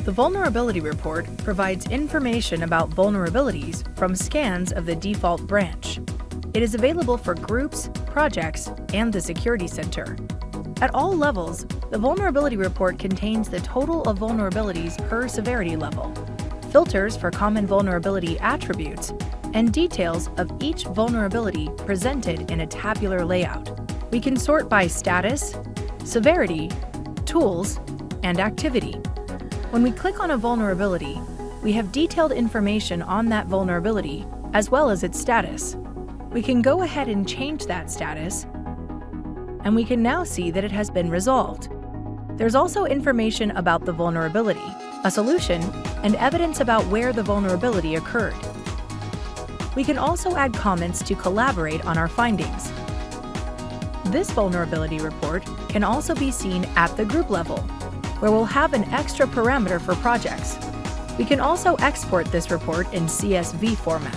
The Vulnerability Report provides information about vulnerabilities from scans of the default branch. It is available for groups, projects, and the Security Center. At all levels, the Vulnerability Report contains the total of vulnerabilities per severity level, filters for common vulnerability attributes, and details of each vulnerability presented in a tabular layout. We can sort by status, severity, tools, and activity. When we click on a vulnerability, we have detailed information on that vulnerability as well as its status. We can go ahead and change that status, and we can now see that it has been resolved. There's also information about the vulnerability, a solution, and evidence about where the vulnerability occurred. We can also add comments to collaborate on our findings. This vulnerability report can also be seen at the group level, where we'll have an extra parameter for projects. We can also export this report in CSV format.